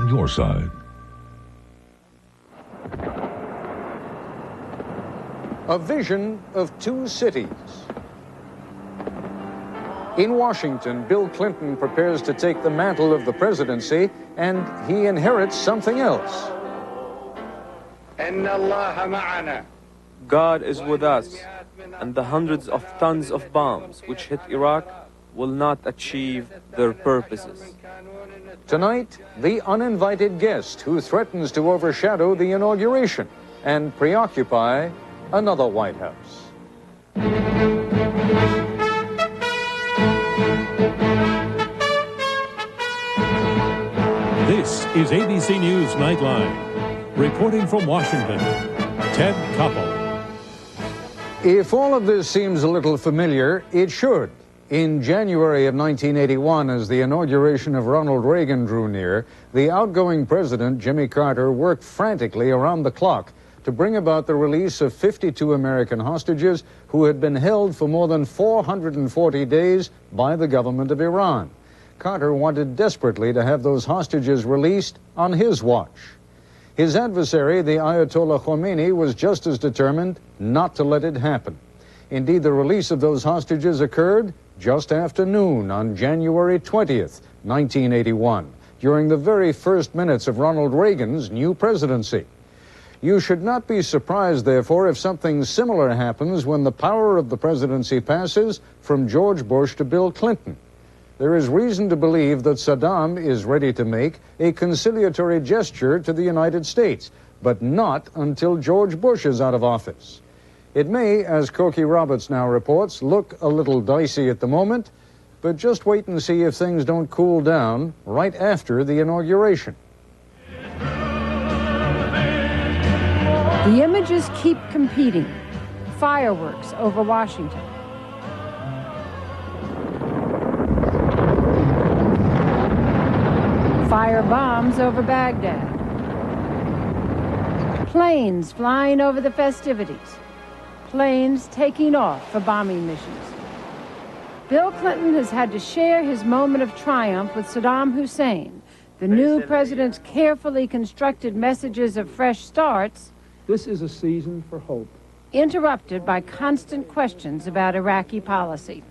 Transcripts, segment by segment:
on your side. A vision of two cities. In Washington, Bill Clinton prepares to take the mantle of the presidency, and he inherits something else. God is with us, and the hundreds of tons of bombs which hit Iraq will not achieve their purposes. Tonight, the uninvited guest who threatens to overshadow the inauguration and preoccupy another White House. This is ABC News Nightline. Reporting from Washington, Ted Koppel. If all of this seems a little familiar, it should. In January of 1981, as the inauguration of Ronald Reagan drew near, the outgoing president, Jimmy Carter, worked frantically around the clock to bring about the release of 52 American hostages who had been held for more than 440 days by the government of Iran. Carter wanted desperately to have those hostages released on his watch. His adversary, the Ayatollah Khomeini, was just as determined not to let it happen. Indeed, the release of those hostages occurred just after noon on January 20th, 1981, during the very first minutes of Ronald Reagan's new presidency. You should not be surprised, therefore, if something similar happens when the power of the presidency passes from George Bush to Bill Clinton. There is reason to believe that Saddam is ready to make a conciliatory gesture to the United States, but not until George Bush is out of office. It may, as Cokie Roberts now reports, look a little dicey at the moment, but just wait and see if things don't cool down right after the inauguration. The images keep competing. Fireworks over Washington. Fire bombs over Baghdad. Planes flying over the festivities. Planes taking off for bombing missions. Bill Clinton has had to share his moment of triumph with Saddam Hussein. The new president's carefully constructed messages of fresh starts. This is a season for hope. Interrupted by constant questions about Iraqi policy.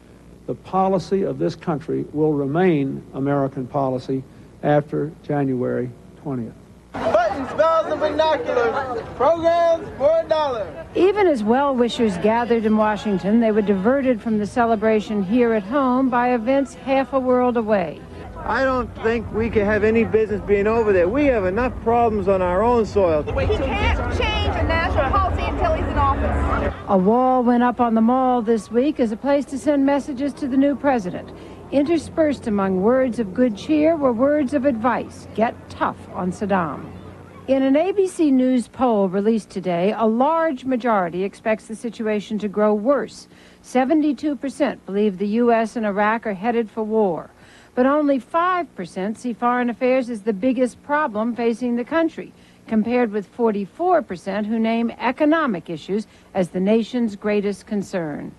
The policy of this country will remain American policy after January 20th. Buttons, bells, and binoculars. Programs for $1. Even as well-wishers gathered in Washington, they were diverted from the celebration here at home by events half a world away. I don't think we can have any business being over there. We have enough problems on our own soil. He can't change a national policy until he's in office. A wall went up on the Mall this week as a place to send messages to the new president. Interspersed among words of good cheer were words of advice. Get tough on Saddam. In an ABC News poll released today, a large majority expects the situation to grow worse. 72% believe the U.S. and Iraq are headed for war. But only 5% see foreign affairs as the biggest problem facing the country, compared with 44% who name economic issues as the nation's greatest concern.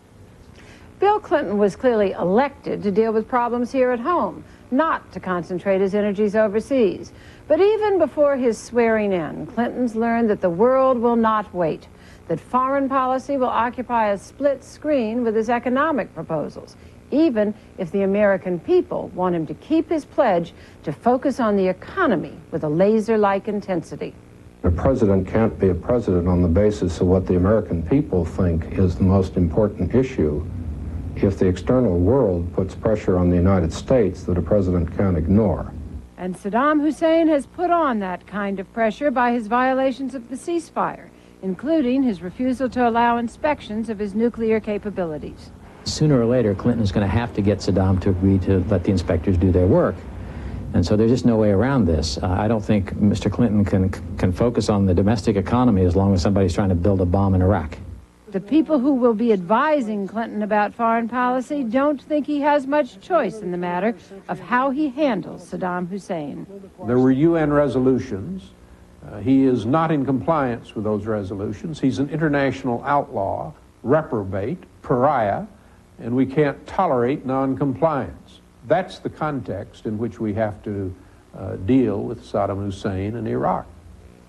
Bill Clinton was clearly elected to deal with problems here at home, not to concentrate his energies overseas. But even before his swearing in, Clinton's learned that the world will not wait, that foreign policy will occupy a split screen with his economic proposals, even if the American people want him to keep his pledge to focus on the economy with a laser-like intensity. A president can't be a president on the basis of what the American people think is the most important issue if the external world puts pressure on the United States that a president can't ignore. And Saddam Hussein has put on that kind of pressure by his violations of the ceasefire, including his refusal to allow inspections of his nuclear capabilities. Sooner or later, Clinton is going to have to get Saddam to agree to let the inspectors do their work. And so there's just no way around this. I don't think Mr. Clinton can focus on the domestic economy as long as somebody's trying to build a bomb in Iraq. The people who will be advising Clinton about foreign policy don't think he has much choice in the matter of how he handles Saddam Hussein. There were UN resolutions. He is not in compliance with those resolutions. He's an international outlaw, reprobate, pariah, and we can't tolerate non-compliance. That's the context in which we have to deal with Saddam Hussein and Iraq.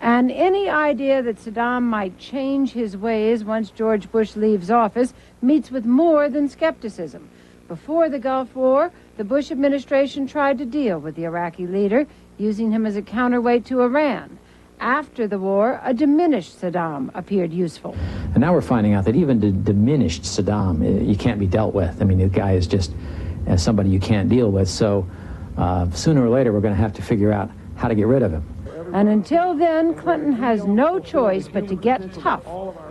And any idea that Saddam might change his ways once George Bush leaves office meets with more than skepticism. Before the Gulf War, the Bush administration tried to deal with the Iraqi leader, using him as a counterweight to Iran. After the war, a diminished Saddam appeared useful. And now we're finding out that even the diminished Saddam, you can't be dealt with. I mean, the guy is just somebody you can't deal with. So sooner or later, we're going to have to figure out how to get rid of him. And until then, Clinton has no choice but to get tough,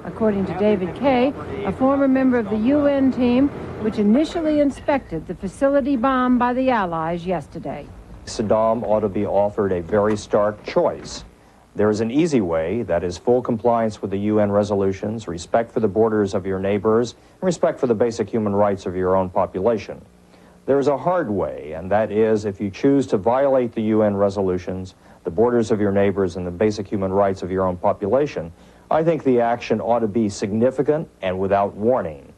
according to David Kay, a former member of the UN team, which initially inspected the facility bombed by the Allies yesterday. Saddam ought to be offered a very stark choice. There is an easy way, that is full compliance with the UN resolutions, respect for the borders of your neighbors, and respect for the basic human rights of your own population. There is a hard way, and that is if you choose to violate the UN resolutions, the borders of your neighbors, and the basic human rights of your own population, I think the action ought to be significant and without warning.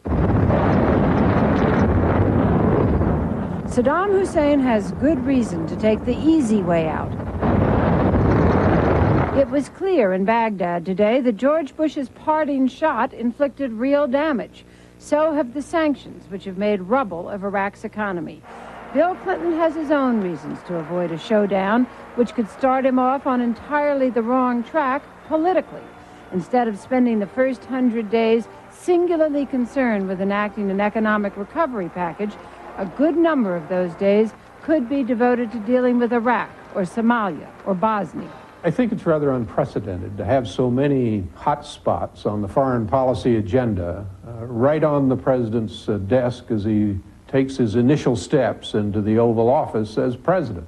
Saddam Hussein has good reason to take the easy way out. It was clear in Baghdad today that George Bush's parting shot inflicted real damage. So have the sanctions, which have made rubble of Iraq's economy. Bill Clinton has his own reasons to avoid a showdown, which could start him off on entirely the wrong track politically. Instead of spending the first 100 days singularly concerned with enacting an economic recovery package, a good number of those days could be devoted to dealing with Iraq or Somalia or Bosnia. I think it's rather unprecedented to have so many hot spots on the foreign policy agenda right on the president's desk as he takes his initial steps into the Oval Office as president.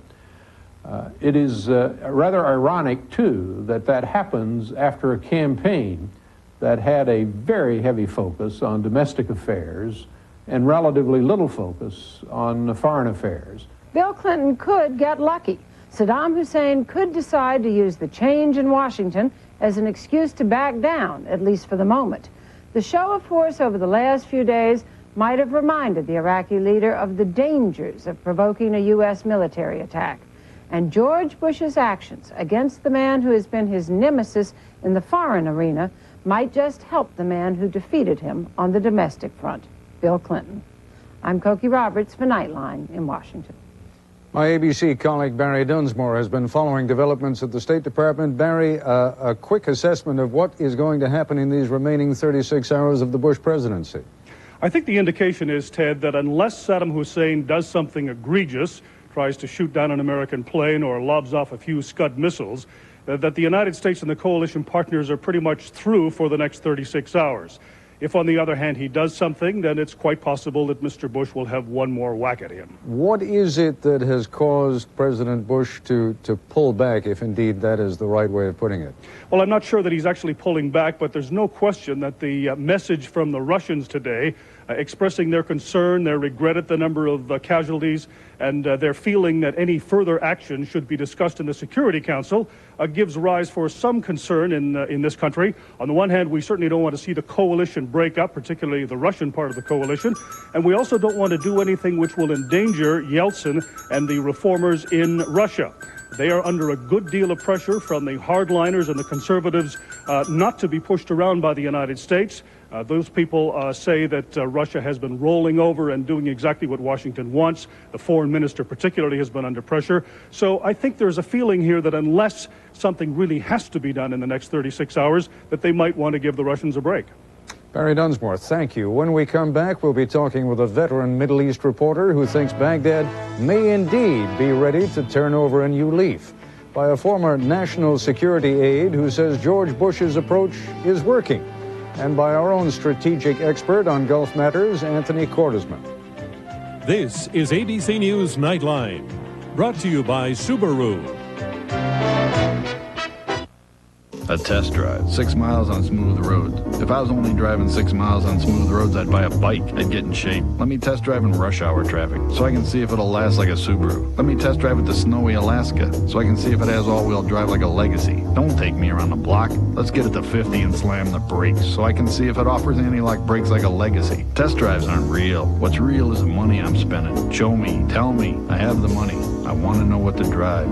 It is rather ironic, too, that happens after a campaign that had a very heavy focus on domestic affairs and relatively little focus on foreign affairs. Bill Clinton could get lucky. Saddam Hussein could decide to use the change in Washington as an excuse to back down, at least for the moment. The show of force over the last few days might have reminded the Iraqi leader of the dangers of provoking a U.S. military attack. And George Bush's actions against the man who has been his nemesis in the foreign arena might just help the man who defeated him on the domestic front, Bill Clinton. I'm Cokie Roberts for Nightline in Washington. My ABC colleague Barry Dunsmore has been following developments at the State Department. Barry, a quick assessment of what is going to happen in these remaining 36 hours of the Bush presidency. I think the indication is, Ted, that unless Saddam Hussein does something egregious, tries to shoot down an American plane or lobs off a few Scud missiles, that the United States and the coalition partners are pretty much through for the next 36 hours. If, on the other hand, he does something, then it's quite possible that Mr. Bush will have one more whack at him. What is it that has caused President Bush to pull back, if indeed that is the right way of putting it? Well, I'm not sure that he's actually pulling back, but there's no question that the message from the Russians today, expressing their concern, their regret at the number of casualties, and their feeling that any further action should be discussed in the Security Council, gives rise for some concern in this country. On the one hand, we certainly don't want to see the coalition break up, particularly the Russian part of the coalition, and we also don't want to do anything which will endanger Yeltsin and the reformers in Russia. They are under a good deal of pressure from the hardliners and the conservatives not to be pushed around by the United States. Those people say that Russia has been rolling over and doing exactly what Washington wants. The foreign minister particularly has been under pressure. So I think there's a feeling here that unless something really has to be done in the next 36 hours, that they might want to give the Russians a break. Barry Dunsmore, thank you. When we come back, we'll be talking with a veteran Middle East reporter who thinks Baghdad may indeed be ready to turn over a new leaf, by a former national security aide who says George Bush's approach is working, and by our own strategic expert on Gulf matters, Anthony Cordesman. This is ABC News Nightline, brought to you by Subaru. A test drive, 6 miles on smooth roads. If I was only driving 6 miles on smooth roads, I'd buy a bike. I'd get in shape. Let me test drive in rush hour traffic so I can see if it'll last like a Subaru. Let me test drive it to snowy Alaska so I can see if it has all-wheel drive like a Legacy. Don't take me around the block. Let's get it to 50 and slam the brakes so I can see if it offers anti-lock brakes like a Legacy. Test drives aren't real. What's real is the money I'm spending. Show me. Tell me. I have the money. I want to know what to drive.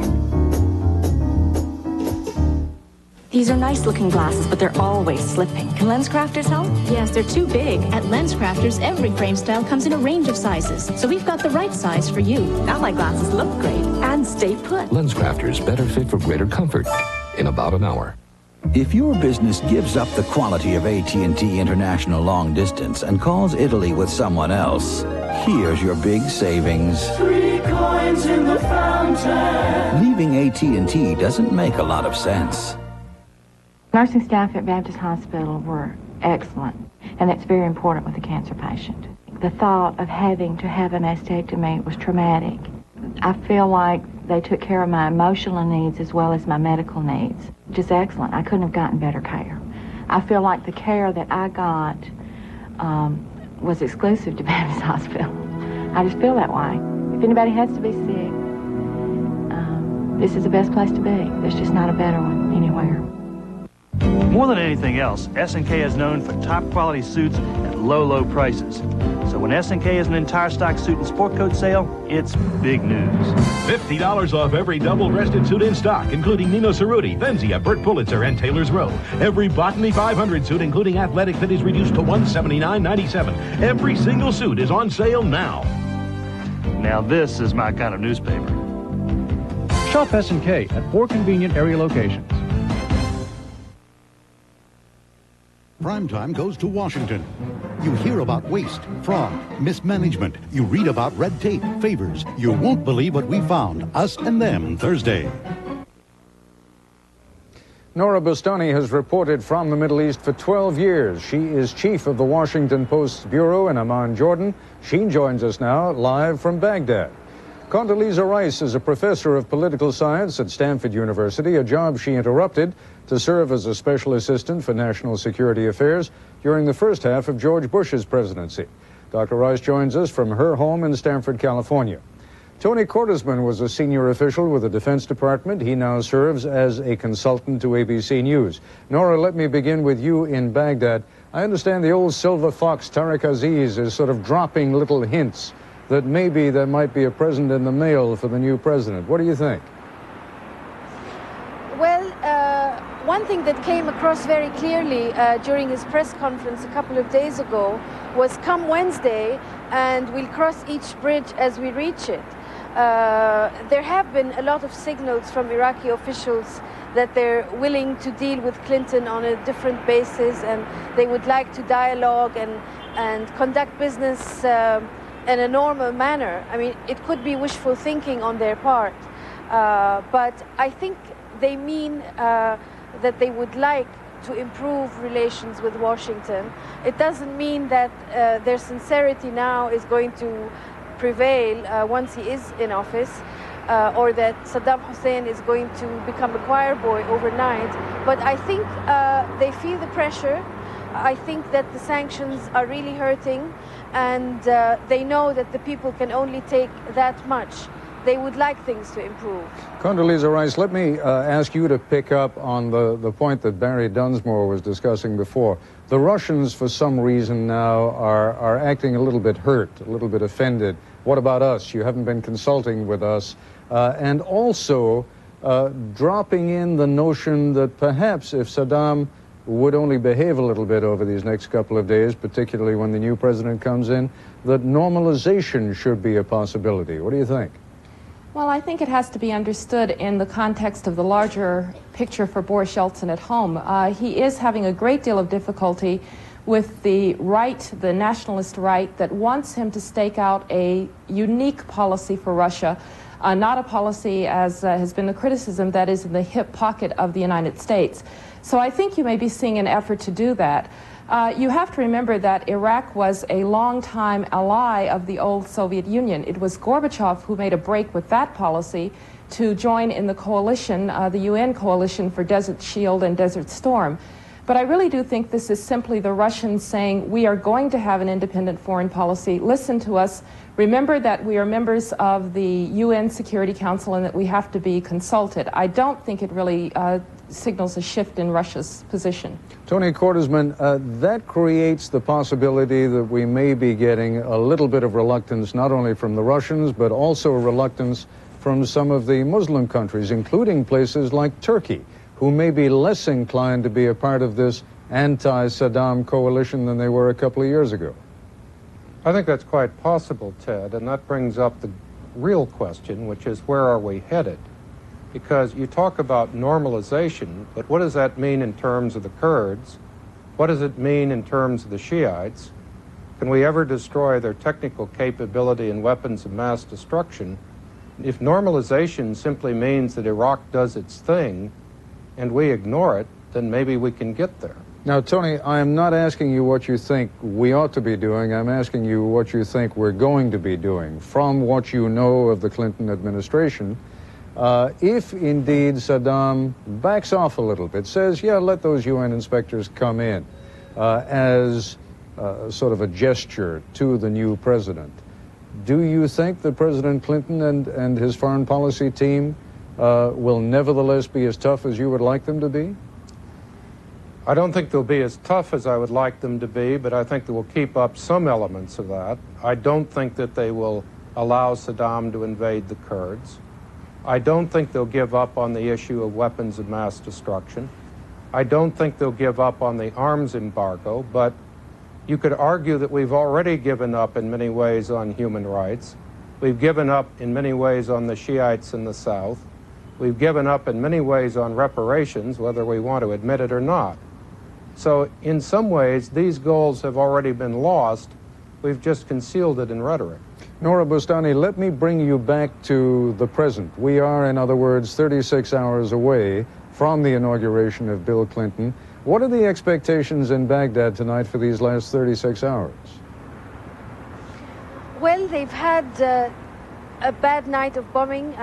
These are nice-looking glasses, but they're always slipping. Can LensCrafters help? Yes, they're too big. At LensCrafters, every frame style comes in a range of sizes, so we've got the right size for you. Now my glasses look great and stay put. LensCrafters, better fit for greater comfort in about an hour. If your business gives up the quality of AT&T International Long Distance and calls Italy with someone else, here's your big savings. 3 coins in the fountain. Leaving AT&T doesn't make a lot of sense. Nursing staff at Baptist Hospital were excellent, and that's very important with a cancer patient. The thought of having to have a mastectomy was traumatic. I feel like they took care of my emotional needs as well as my medical needs. Just excellent. I couldn't have gotten better care. I feel like the care that I got was exclusive to Baptist Hospital. I just feel that way. If anybody has to be sick, this is the best place to be. There's just not a better one anywhere. More than anything else, S&K is known for top quality suits at low prices. So when S&K has an entire stock suit and sport coat sale, it's big news. $50 off every double-breasted suit in stock, including Nino Cerruti, Venzia, Burt Pulitzer, and Taylor's Row. Every Botany 500 suit, including athletic fit, is reduced to $179.97. Every single suit is on sale now. Now this is my kind of newspaper. Shop S&K at 4 convenient area locations. Primetime goes to Washington. You hear about waste, fraud, mismanagement. You read about red tape, favors. You won't believe what we found, Us and Them, Thursday. Nora Bustani has reported from the Middle East for 12 years. She is chief of the Washington Post's bureau in Amman, Jordan. She joins us now live from Baghdad. Condoleezza Rice is a professor of political science at Stanford University, a job she interrupted to serve as a special assistant for national security affairs during the first half of George Bush's presidency. Dr. Rice joins us from her home in Stanford, California. Tony Cordesman was a senior official with the Defense Department. He now serves as a consultant to ABC News. Nora, let me begin with you in Baghdad. I understand the old silver fox Tariq Aziz is sort of dropping little hints that maybe there might be a present in the mail for the new president. What do you think? Well, one thing that came across very clearly during his press conference a couple of days ago was come Wednesday, and we'll cross each bridge as we reach it. There have been a lot of signals from Iraqi officials that they're willing to deal with Clinton on a different basis, and they would like to dialogue and conduct business in a normal manner. I mean, it could be wishful thinking on their part, but I think they mean that they would like to improve relations with Washington. It doesn't mean that their sincerity now is going to prevail once he is in office, or that Saddam Hussein is going to become a choir boy overnight. But I think they feel the pressure. I think that the sanctions are really hurting, and they know that the people can only take that much. They would like things to improve. Condoleezza Rice, let me ask you to pick up on the point that Barry Dunsmore was discussing before. The Russians, for some reason now, are acting a little bit hurt, a little bit offended. What about us? You haven't been consulting with us. And also dropping in the notion that perhaps if Saddam would only behave a little bit over these next couple of days, particularly when the new president comes in, that normalization should be a possibility. What do you think? Well, I think it has to be understood in the context of the larger picture for Boris Yeltsin at home. He is having a great deal of difficulty with the right, the nationalist right, that wants him to stake out a unique policy for Russia, not a policy, as has been the criticism, that is in the hip pocket of the United States. So I think you may be seeing an effort to do that. You have to remember that Iraq was a long-time ally of the old Soviet Union. It was Gorbachev who made a break with that policy to join in the coalition, the UN coalition for Desert Shield and Desert Storm. But I really do think this is simply the Russians saying, we are going to have an independent foreign policy. Listen to us. Remember that we are members of the UN Security Council and that we have to be consulted. I don't think it really signals a shift in Russia's position. Tony Cordesman, that creates the possibility that we may be getting a little bit of reluctance, not only from the Russians, but also reluctance from some of the Muslim countries, including places like Turkey, who may be less inclined to be a part of this anti-Saddam coalition than they were a couple of years ago? I think that's quite possible, Ted, and that brings up the real question, which is where are we headed? Because you talk about normalization, but what does that mean in terms of the Kurds? What does it mean in terms of the Shiites? Can we ever destroy their technical capability and weapons of mass destruction? If normalization simply means that Iraq does its thing and we ignore it, then maybe we can get there. Now, Tony, I am not asking you what you think we ought to be doing. I'm asking you what you think we're going to be doing from what you know of the Clinton administration. If indeed Saddam backs off a little bit, says, yeah, let those UN inspectors come in as sort of a gesture to the new president, do you think that President Clinton and his foreign policy team will nevertheless be as tough as you would like them to be? I don't think they'll be as tough as I would like them to be, but I think they will keep up some elements of that. I don't think that they will allow Saddam to invade the Kurds. I don't think they'll give up on the issue of weapons of mass destruction. I don't think they'll give up on the arms embargo, but you could argue that we've already given up in many ways on human rights. We've given up in many ways on the Shiites in the South. We've given up in many ways on reparations, whether we want to admit it or not. So in some ways, these goals have already been lost. We've just concealed it in rhetoric. Nora Bustani, let me bring you back to the present. We are, in other words, 36 hours away from the inauguration of Bill Clinton. What are the expectations in Baghdad tonight for these last 36 hours? Well, they've had a bad night of bombing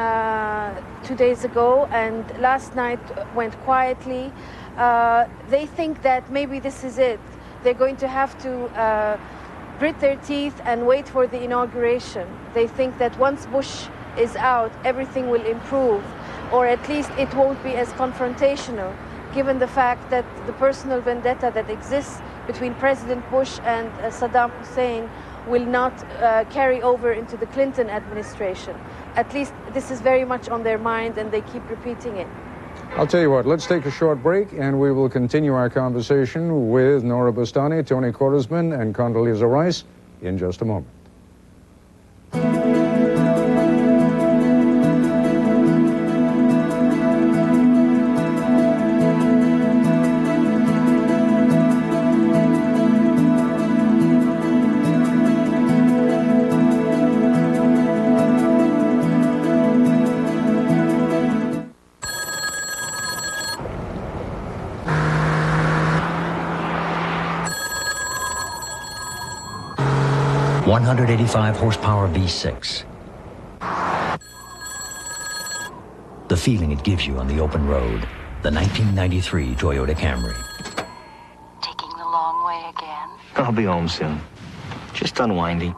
2 days ago, and last night went quietly. They think that maybe this is it. They're going to have to grit their teeth and wait for the inauguration. They think that once Bush is out, everything will improve, or at least it won't be as confrontational, given the fact that the personal vendetta that exists between President Bush and Saddam Hussein will not carry over into the Clinton administration. At least this is very much on their mind, and they keep repeating it. I'll tell you what, let's take a short break, and we will continue our conversation with Nora Bustani, Tony Korsman, and Condoleezza Rice in just a moment. .185 horsepower V6. The feeling it gives you on the open road. The 1993 Toyota Camry. Taking the long way again? I'll be home soon. Just unwinding.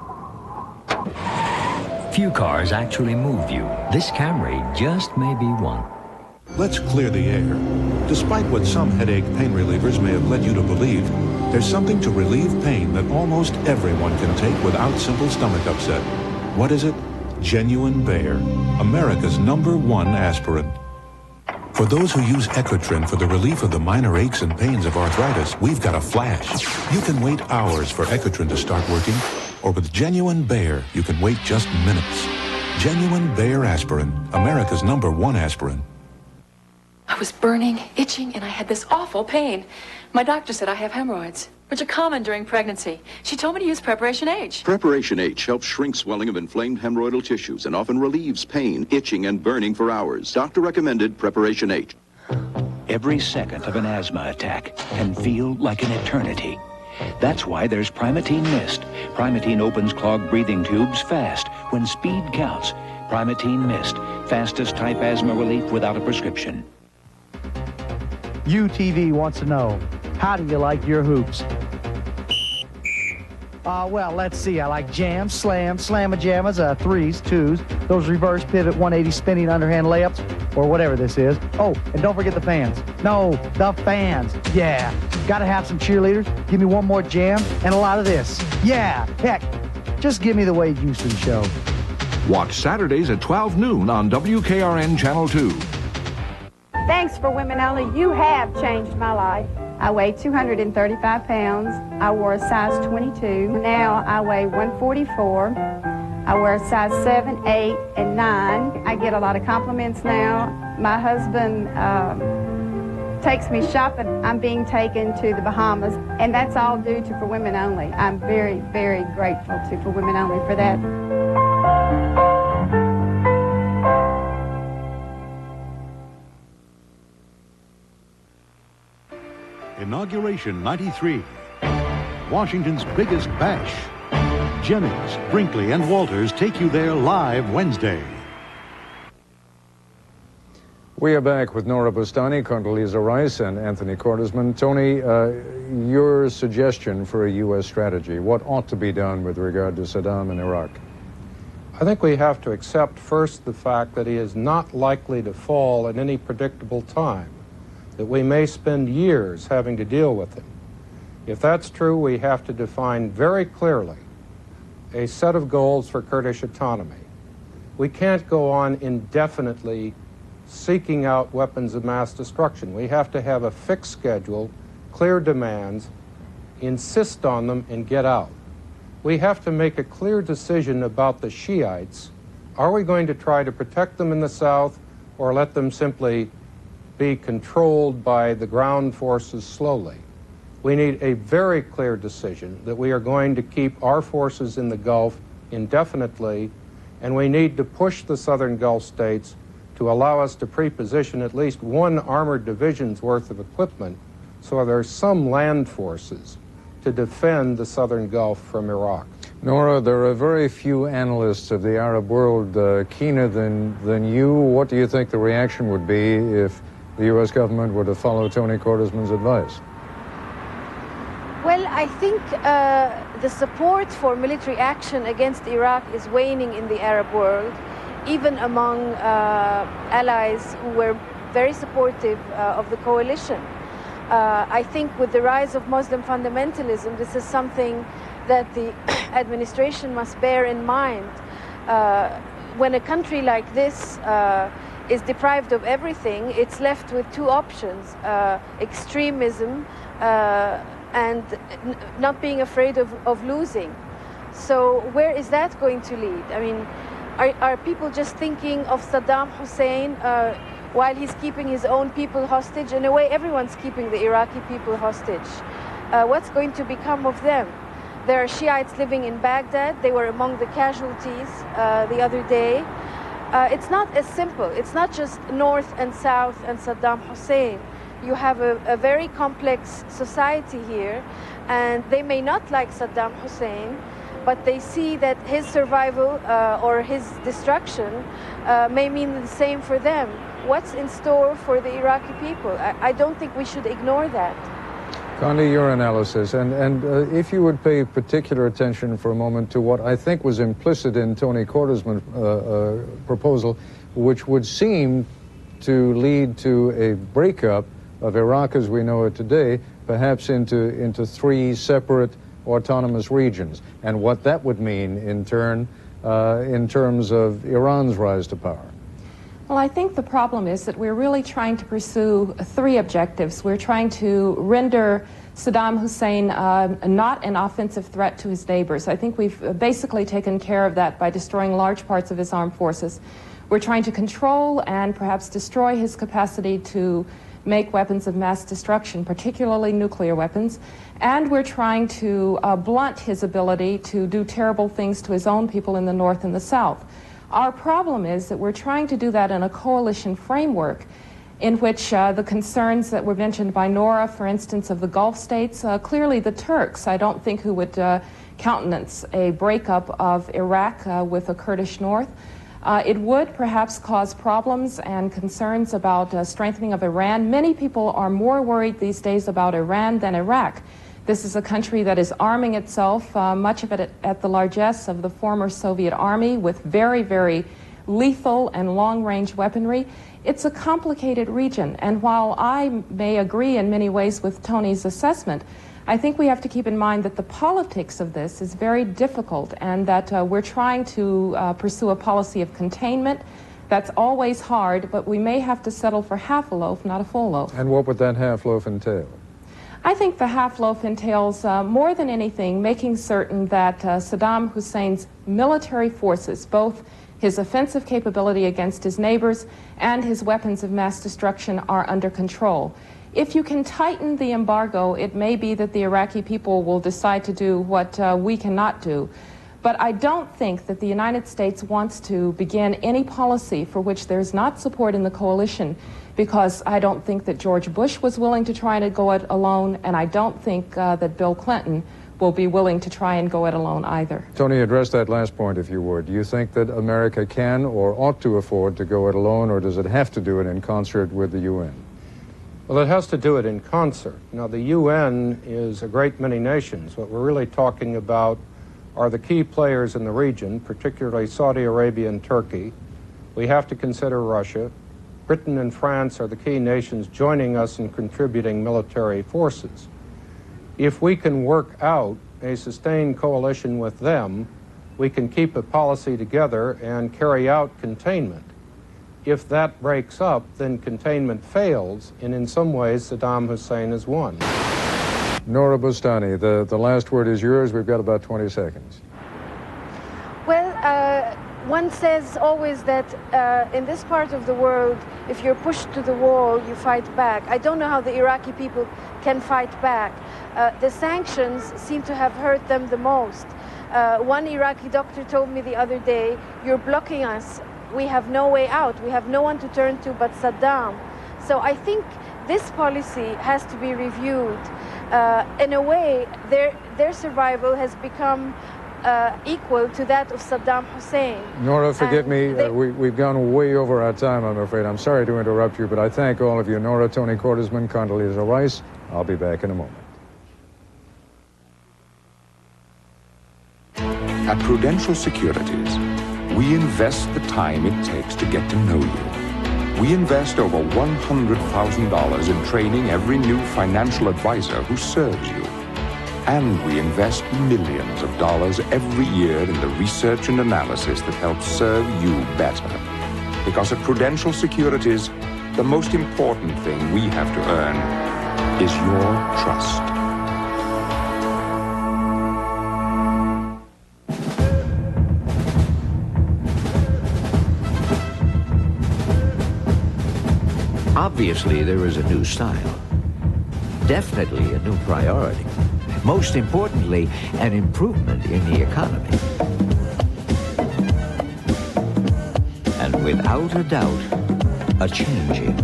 Few cars actually move you. This Camry just may be one. Let's clear the air. Despite what some headache pain relievers may have led you to believe, there's something to relieve pain that almost everyone can take without simple stomach upset. What is it? Genuine Bayer, America's #1 aspirin. For those who use Ecotrin for the relief of the minor aches and pains of arthritis, we've got a flash. You can wait hours for Ecotrin to start working, or with Genuine Bayer, you can wait just minutes. Genuine Bayer aspirin, America's #1 aspirin. I was burning, itching, and I had this awful pain. My doctor said I have hemorrhoids, which are common during pregnancy. She told me to use Preparation H. Preparation H helps shrink swelling of inflamed hemorrhoidal tissues and often relieves pain, itching, and burning for hours. Doctor recommended Preparation H. Every second of an asthma attack can feel like an eternity. That's why there's Primatene Mist. Primatene opens clogged breathing tubes fast when speed counts. Primatene Mist, fastest type asthma relief without a prescription. UTV wants to know, how do you like your hoops? Well, let's see. I like jams, slams, slamma-jammas, threes, twos, those reverse pivot 180 spinning underhand layups, or whatever this is. Oh, and don't forget the fans. No, the fans. Yeah. Gotta have some cheerleaders. Give me one more jam and a lot of this. Yeah. Heck, just give me the Wade Houston show. Watch Saturdays at 12 noon on WKRN Channel 2. Thanks for Women Only. You have changed my life. I weighed 235 pounds. I wore a size 22. Now I weigh 144. I wear a size 7, 8, and 9. I get a lot of compliments now. My husband takes me shopping. I'm being taken to the Bahamas, and that's all due to For Women Only. I'm very, very grateful to For Women Only for that. Inauguration 93. Washington's biggest bash. Jennings, Brinkley, and Walters take you there live Wednesday. We are back with Nora Bustani, Condoleezza Rice, and Anthony Cordesman. Tony, your suggestion for a U.S. strategy, what ought to be done with regard to Saddam in Iraq? I think we have to accept first the fact that he is not likely to fall at any predictable time, that we may spend years having to deal with him. If that's true, we have to define very clearly a set of goals for Kurdish autonomy. We can't go on indefinitely seeking out weapons of mass destruction. We have to have a fixed schedule, clear demands, insist on them, and get out. We have to make a clear decision about the Shiites. Are we going to try to protect them in the south or let them simply be controlled by the ground forces slowly? We need a very clear decision that we are going to keep our forces in the Gulf indefinitely, and we need to push the southern Gulf states to allow us to pre-position at least one armored division's worth of equipment so there's some land forces to defend the southern Gulf from Iraq. Nora, there are very few analysts of the Arab world keener than you. What do you think the reaction would be if the U.S. government were to follow Tony Cordesman's advice? Well, I think the support for military action against Iraq is waning in the Arab world, even among allies who were very supportive of the coalition. I think with the rise of Muslim fundamentalism, this is something that the administration must bear in mind. When a country like this is deprived of everything, it's left with two options: extremism and not being afraid of losing. So where is that going to lead? I mean, are people just thinking of Saddam Hussein while he's keeping his own people hostage? In a way, everyone's keeping the Iraqi people hostage. What's going to become of them? There are Shiites living in Baghdad. They were among the casualties the other day. It's not as simple. It's not just North and South and Saddam Hussein. You have a very complex society here, and they may not like Saddam Hussein, but they see that his survival or his destruction may mean the same for them. What's in store for the Iraqi people? I don't think we should ignore that. Condi, your analysis, and if you would pay particular attention for a moment to what I think was implicit in Tony Cordesman's proposal, which would seem to lead to a breakup of Iraq as we know it today, perhaps into three separate autonomous regions, and what that would mean in turn in terms of Iran's rise to power. Well, I think the problem is that we're really trying to pursue three objectives. We're trying to render Saddam Hussein not an offensive threat to his neighbors. I think we've basically taken care of that by destroying large parts of his armed forces. We're trying to control and perhaps destroy his capacity to make weapons of mass destruction, particularly nuclear weapons, and we're trying to blunt his ability to do terrible things to his own people in the north and the south. Our problem is that we're trying to do that in a coalition framework in which the concerns that were mentioned by Nora, for instance, of the Gulf states, clearly the Turks, I don't think who would countenance a breakup of Iraq with a Kurdish north. It would perhaps cause problems and concerns about strengthening of Iran. Many people are more worried these days about Iran than Iraq. This is a country that is arming itself, much of it at the largesse of the former Soviet army, with very, very lethal and long-range weaponry. It's a complicated region, and while I may agree in many ways with Tony's assessment, I think we have to keep in mind that the politics of this is very difficult, and that we're trying to pursue a policy of containment. That's always hard, but we may have to settle for half a loaf, not a full loaf. And what would that half loaf entail? I think the half loaf entails, more than anything, making certain that Saddam Hussein's military forces, both his offensive capability against his neighbors and his weapons of mass destruction, are under control. If you can tighten the embargo, it may be that the Iraqi people will decide to do what we cannot do. But I don't think that the United States wants to begin any policy for which there's not support in the coalition, because I don't think that George Bush was willing to try to go it alone, and I don't think that Bill Clinton will be willing to try and go it alone either. Tony, address that last point, if you would. Do you think that America can or ought to afford to go it alone, or does it have to do it in concert with the UN? Well, it has to do it in concert. Now, the UN is a great many nations. What we're really talking about are the key players in the region, particularly Saudi Arabia and Turkey. We have to consider Russia. Britain and France are the key nations joining us in contributing military forces. If we can work out a sustained coalition with them, we can keep a policy together and carry out containment. If that breaks up, then containment fails, and in some ways Saddam Hussein has won. Nora Bustani, the last word is yours. We've got about 20 seconds. Well, one says always that in this part of the world, if you're pushed to the wall, you fight back. I don't know how the Iraqi people can fight back. The sanctions seem to have hurt them the most. One Iraqi doctor told me the other day, "You're blocking us. We have no way out. We have no one to turn to but Saddam." So I think this policy has to be reviewed. In a way, their survival has become equal to that of Saddam Hussein. Nora, forgive me, we've gone way over our time, I'm afraid. I'm sorry to interrupt you, but I thank all of you. Nora, Tony Cordesman, Condoleezza Rice. I'll be back in a moment. At Prudential Securities, we invest the time it takes to get to know you. We invest over $100,000 in training every new financial advisor who serves you. And we invest millions of dollars every year in the research and analysis that helps serve you better. Because at Prudential Securities, the most important thing we have to earn is your trust. Obviously, there is a new style. Definitely a new priority. Most importantly, an improvement in the economy. And without a doubt, a changing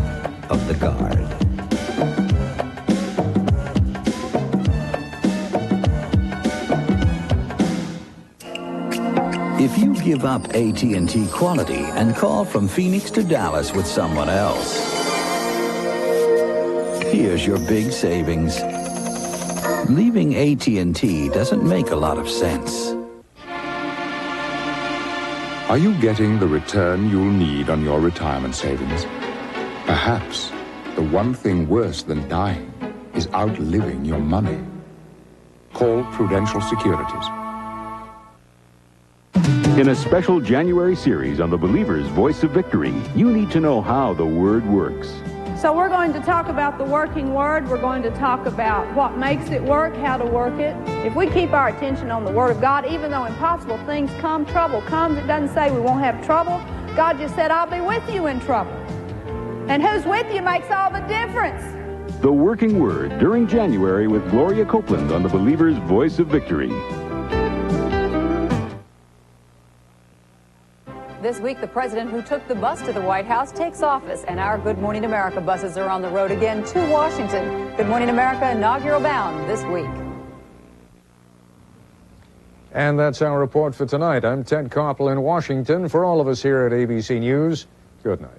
of the guard. If you give up AT&T quality and call from Phoenix to Dallas with someone else, here's your big savings. Leaving AT&T doesn't make a lot of sense. Are you getting the return you'll need on your retirement savings? Perhaps the one thing worse than dying is outliving your money. Call Prudential Securities. In a special January series on the Believer's Voice of Victory, you need to know how the Word works. So we're going to talk about the working Word. We're going to talk about what makes it work, how to work it. If we keep our attention on the Word of God, even though impossible things come, trouble comes, it doesn't say we won't have trouble. God just said, I'll be with you in trouble. And who's with you makes all the difference. The Working Word during January with Gloria Copeland on the Believer's Voice of Victory. This week, the president who took the bus to the White House takes office, and our Good Morning America buses are on the road again to Washington. Good Morning America inaugural bound this week. And that's our report for tonight. I'm Ted Koppel in Washington. For all of us here at ABC News, good night.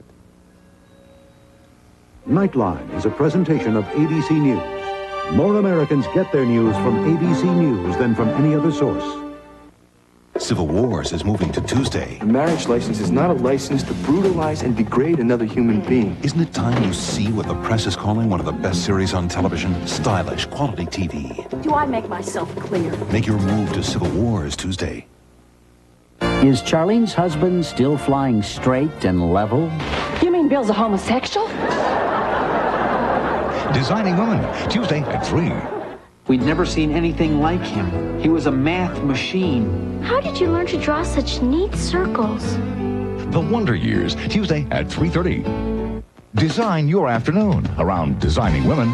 Nightline is a presentation of ABC News. More Americans get their news from ABC News than from any other source. Civil Wars is moving to Tuesday. A marriage license is not a license to brutalize and degrade another human being. Isn't it time you see what the press is calling one of the best series on television? Stylish, quality TV. Do I make myself clear? Make your move to Civil Wars Tuesday. Is Charlene's husband still flying straight and level? You mean Bill's a homosexual? Designing Women, Tuesday at 3. We'd never seen anything like him. He was a math machine. How did you learn to draw such neat circles? The Wonder Years, Tuesday at 3:30. Design your afternoon around Designing Women.